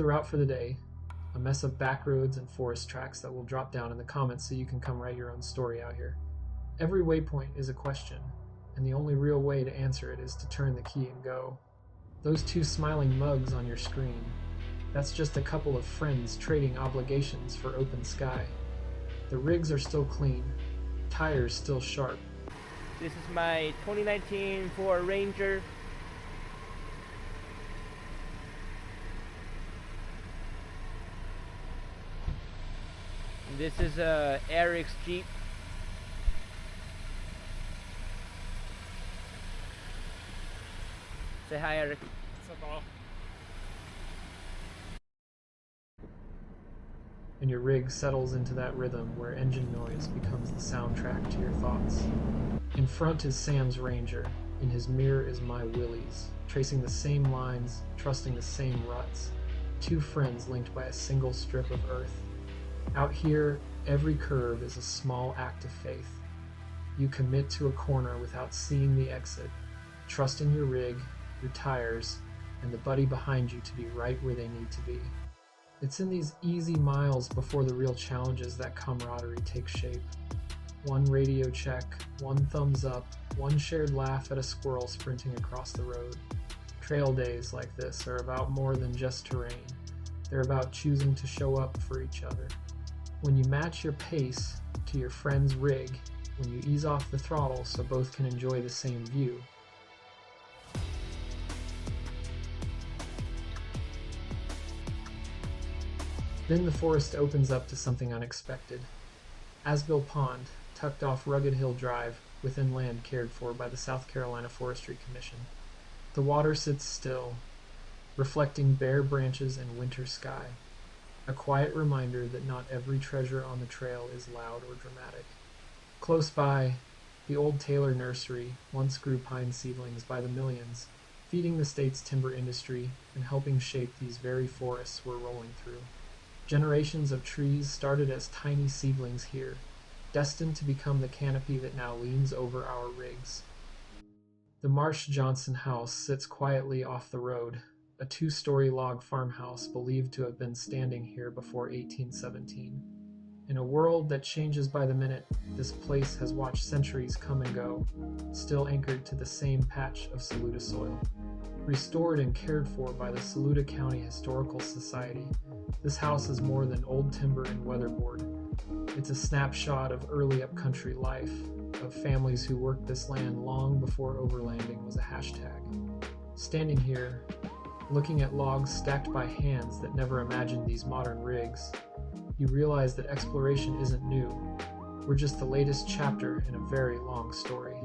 the route for the day, a mess of backroads and forest tracks that will drop down in the comments so you can come write your own story out here. Every waypoint is a question, and the only real way to answer it is to turn the key and go. Those two smiling mugs on your screen, that's just a couple of friends trading obligations for open sky. The rigs are still clean, tires still sharp. This is my 2019 Ford Ranger. And this is Eric's Jeep. Say hi, Eric. What's up, all? And your rig settles into that rhythm where engine noise becomes the soundtrack to your thoughts. In front is Sam's Ranger, in his mirror is my Willie's, tracing the same lines, trusting the same ruts, two friends linked by a single strip of earth. Out here, every curve is a small act of faith. You commit to a corner without seeing the exit, trusting your rig, your tires, and the buddy behind you to be right where they need to be. It's in these easy miles before the real challenges that camaraderie takes shape. One radio check, one thumbs up, one shared laugh at a squirrel sprinting across the road. Trail days like this are about more than just terrain. They're about choosing to show up for each other. When you match your pace to your friend's rig, when you ease off the throttle so both can enjoy the same view. Then the forest opens up to something unexpected. Asbill Pond, tucked off Rugged Hill Drive, within land cared for by the South Carolina Forestry Commission. The water sits still, reflecting bare branches and winter sky, a quiet reminder that not every treasure on the trail is loud or dramatic. Close by, the old Taylor Nursery once grew pine seedlings by the millions, feeding the state's timber industry and helping shape these very forests we're rolling through. Generations of trees started as tiny seedlings here, destined to become the canopy that now leans over our rigs. The Marsh-Johnson House sits quietly off the road, a two-story log farmhouse believed to have been standing here before 1817. In a world that changes by the minute, this place has watched centuries come and go, still anchored to the same patch of Saluda soil. Restored and cared for by the Saluda County Historical Society, this house is more than old timber and weatherboard. It's a snapshot of early upcountry life, of families who worked this land long before overlanding was a hashtag. Standing here, looking at logs stacked by hands that never imagined these modern rigs, you realize that exploration isn't new. We're just the latest chapter in a very long story.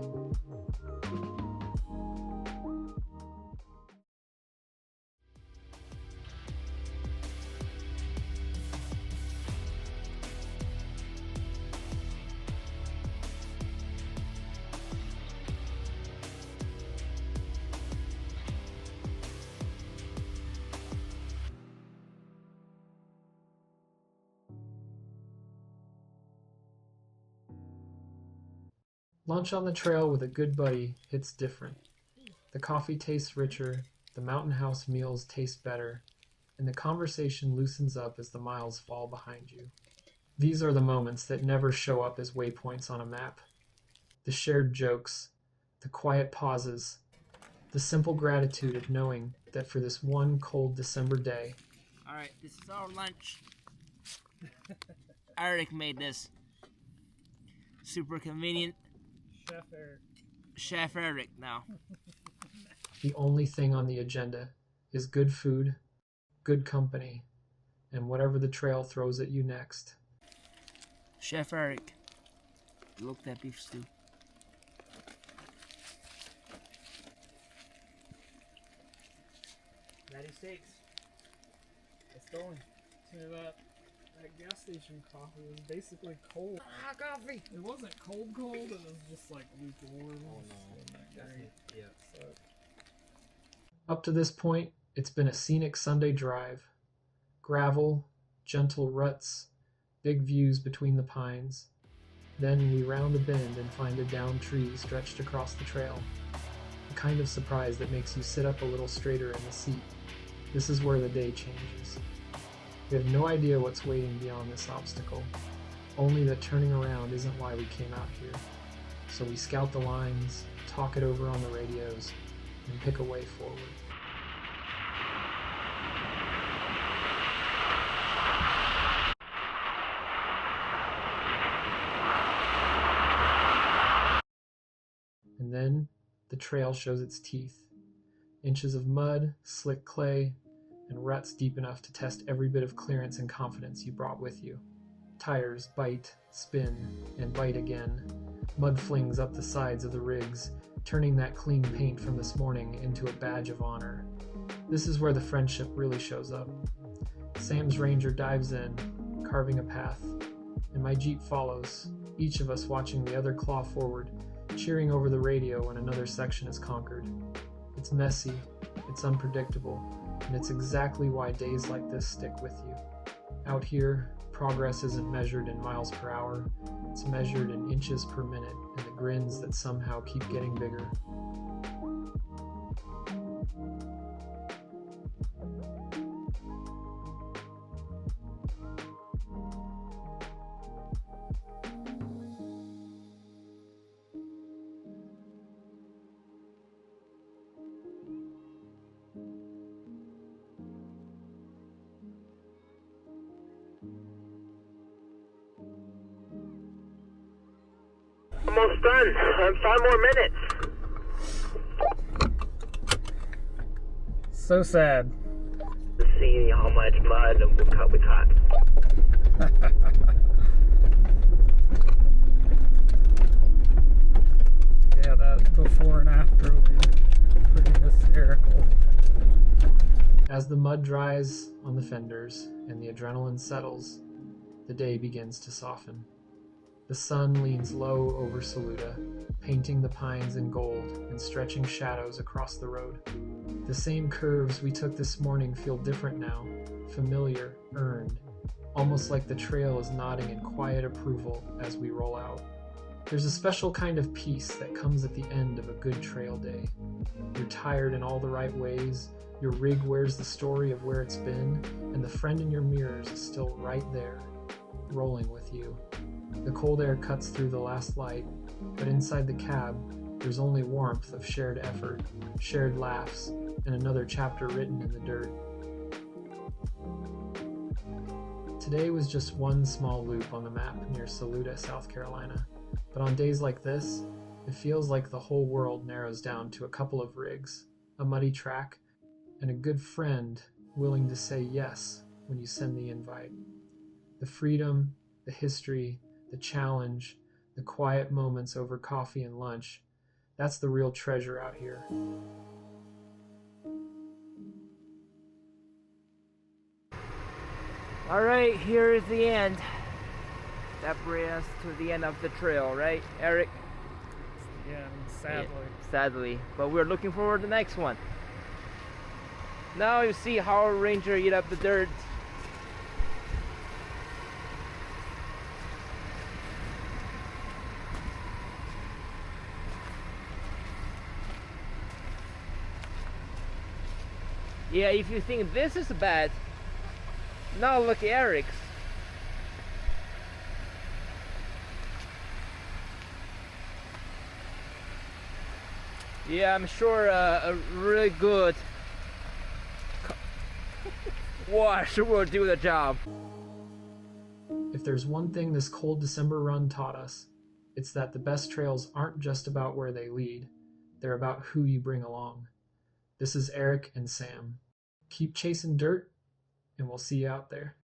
Lunch on the trail with a good buddy hits different. The coffee tastes richer, the mountain house meals taste better, and the conversation loosens up as the miles fall behind you. These are the moments that never show up as waypoints on a map. The shared jokes, the quiet pauses, the simple gratitude of knowing that for this one cold December day. Alright, this is our lunch. Eric made this. Super convenient. Chef Eric now. The only thing on the agenda is good food, good company, and whatever the trail throws at you next. Chef Eric. Look that beef stew. $96. It's going. So that gas station coffee was basically cold. Coffee! It wasn't cold, it was just like lukewarm. Oh no. Yeah. So, Up to this point, it's been a scenic Sunday drive. Gravel, gentle ruts, big views between the pines. Then we round a bend and find a downed tree stretched across the trail. The kind of surprise that makes you sit up a little straighter in the seat. This is where the day changes. We have no idea what's waiting beyond this obstacle, only that turning around isn't why we came out here. So we scout the lines, talk it over on the radios, and pick a way forward. And then the trail shows its teeth. Inches of mud, slick clay, and ruts deep enough to test every bit of clearance and confidence you brought with you. Tires bite, spin, and bite again. Mud flings up the sides of the rigs, turning that clean paint from this morning into a badge of honor. This is where the friendship really shows up. Sam's Ranger dives in, carving a path, and my Jeep follows, each of us watching the other claw forward, cheering over the radio when another section is conquered. It's messy, it's unpredictable, and it's exactly why days like this stick with you. Out here, progress isn't measured in miles per hour, it's measured in inches per minute, and the grins that somehow keep getting bigger. Almost done. 5 more minutes. So sad. To see how much mud we caught. Yeah, that before and after will be pretty hysterical. As the mud dries on the fenders and the adrenaline settles, the day begins to soften. The sun leans low over Saluda, painting the pines in gold and stretching shadows across the road. The same curves we took this morning feel different now, familiar, earned, almost like the trail is nodding in quiet approval as we roll out. There's a special kind of peace that comes at the end of a good trail day. You're tired in all the right ways, your rig wears the story of where it's been, and the friend in your mirrors is still right there, rolling with you. The cold air cuts through the last light, but inside the cab, there's only warmth of shared effort, shared laughs, and another chapter written in the dirt. Today was just one small loop on the map near Saluda, South Carolina, but on days like this, it feels like the whole world narrows down to a couple of rigs, a muddy track, and a good friend willing to say yes when you send the invite. The freedom, the history, the challenge, the quiet moments over coffee and lunch, that's the real treasure out here. Alright, here is the end. That brings us to the end of the trail, right, Eric? Yeah, sadly. Sadly. But we're looking forward to the next one. Now you see how a ranger eat up the dirt. Yeah, if you think this is bad, now look at Eric's. Yeah, I'm sure a really good wash will do the job. If there's one thing this cold December run taught us, it's that the best trails aren't just about where they lead, they're about who you bring along. This is Eric and Sam. Keep chasing dirt, and we'll see you out there.